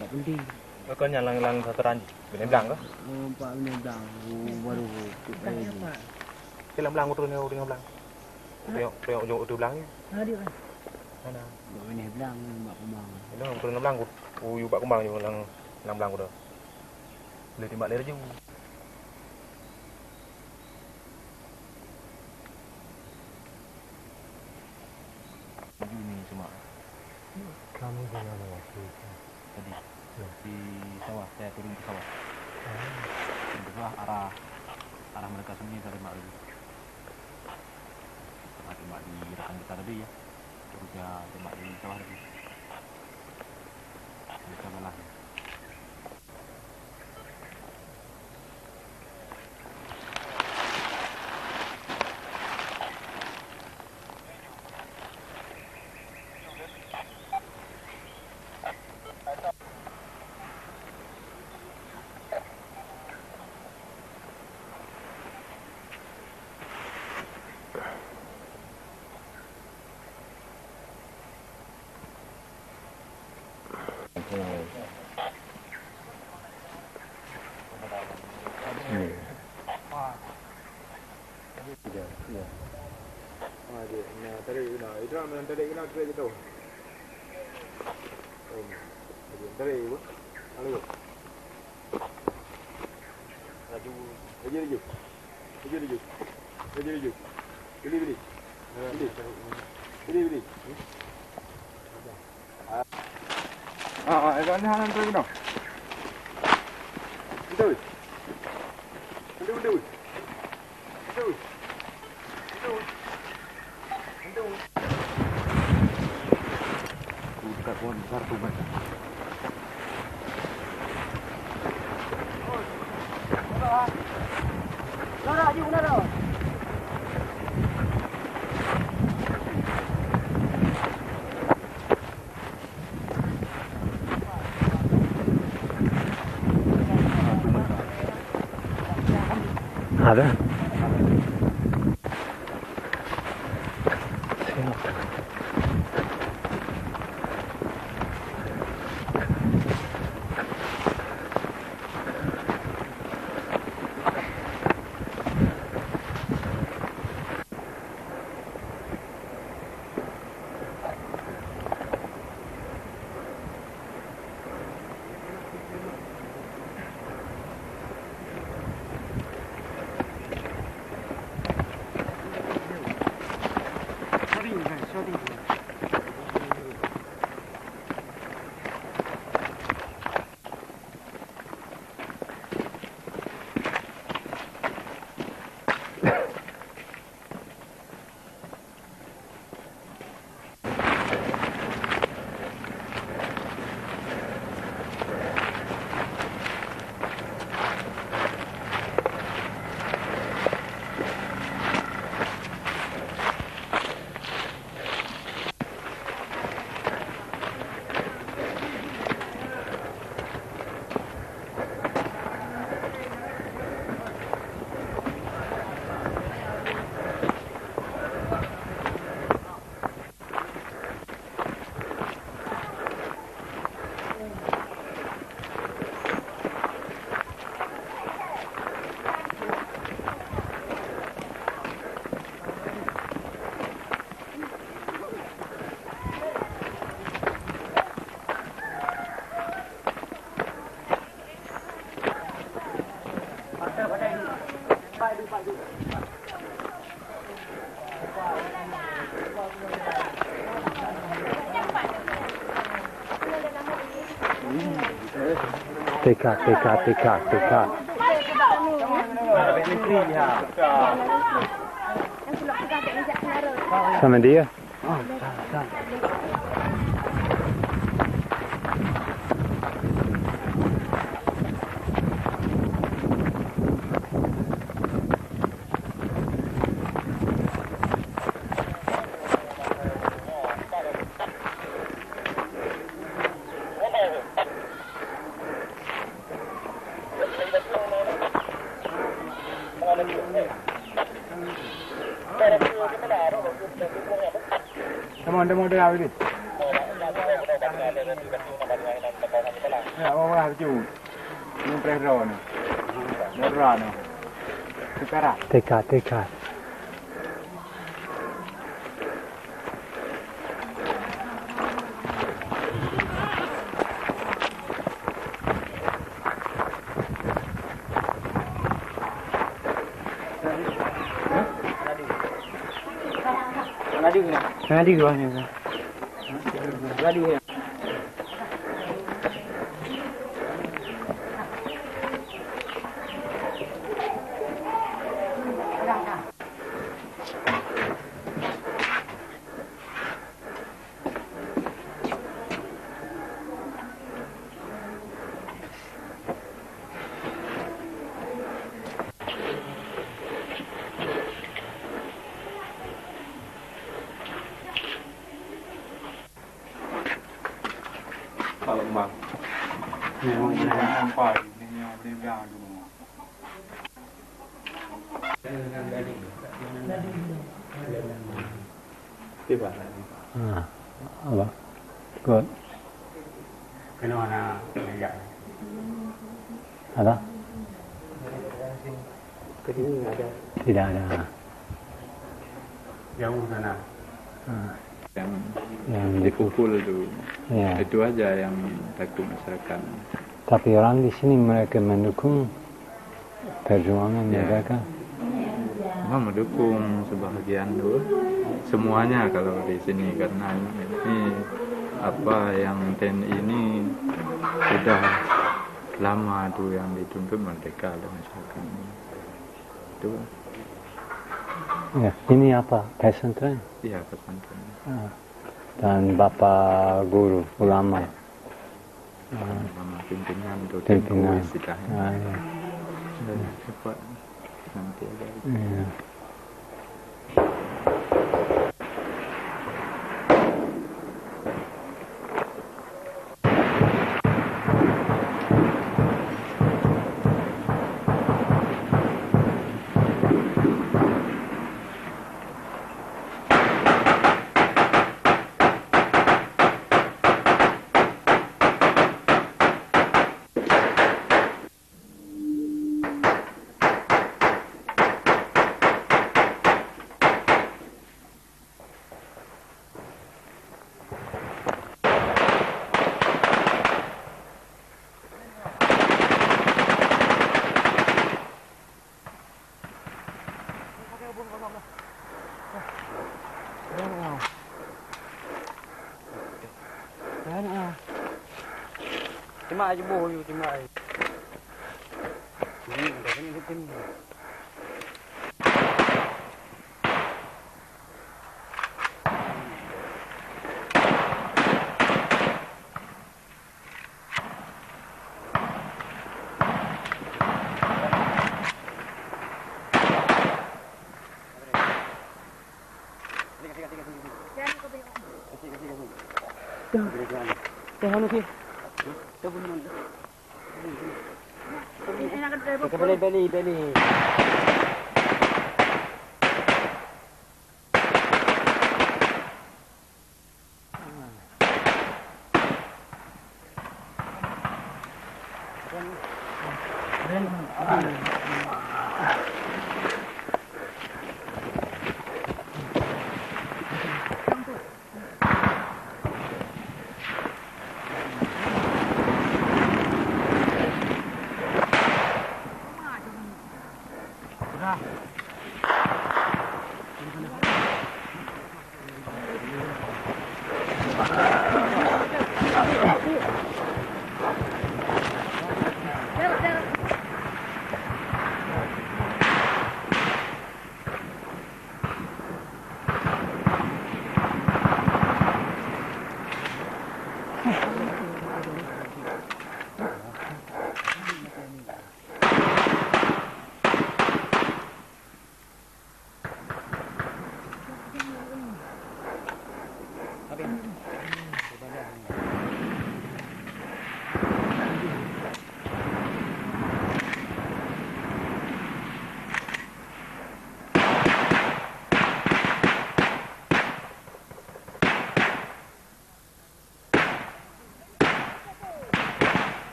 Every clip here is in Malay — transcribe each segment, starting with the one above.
Tak penting. Kau nyalang sataran benih belang ke? Pak benih belang. Baru kut Cái làm belang turun yang belang. Priok jauh tu belang ni. Ada kan? Mana? Benih belang mak kembang. Itu turun belang kut. Uyu bak kembang je lang belang kut. Boleh timbak lere je. Ini semua. Kamu di mana waktu itu? Tadi di sawah, saya turun ke sawah. Kedua arah mereka sini dari mak dulu. Karena tembak di rekan kita tadi ya. Terusnya tembak di sawah tadi. Bisa belah. Tarik gitu. Tarik apa? Lalu. Laju. Laju. Beli. Ini hanan tarik dong. Betul. Pohon besar tuh mas. Ada. TK. negeri ya. Yang pulang ke Aceh ni saudara. Sama dia? Demon dia awak ni. Ya, orang tu. Ni prehro ni. Merah ni. Sekarang. Dekat. Ngadi gua ni. Lagi ya. Kalau bang. Memang nampak ini yang berlian dulu. Tiba. Apa? Good. Kenapa nak? Ada? Kedini ada. Tidak ada. Jauh sana. Yang Dipukul tu. Ya. Itu aja yang takut masyarakat. Tapi orang di sini mereka mendukung perjuangan Ya. mereka. Memang mendukung sebahagian tu. Semuanya kalau di sini karena ini apa yang TNI ini sudah lama tu yang dituntut merdeka oleh masyarakat. Itu Ya. Ini apa? Pesantren? ya pesantren. Dan Bapak Guru Ulama. Nama pimpinan tu Pimpinan. istilahnya. Ya. Cepat nanti ada. Ya. Terima aja boh, terima aja. Ini dah ni rutin. Jangan lupa. Beli.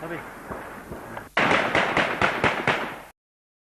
Tapi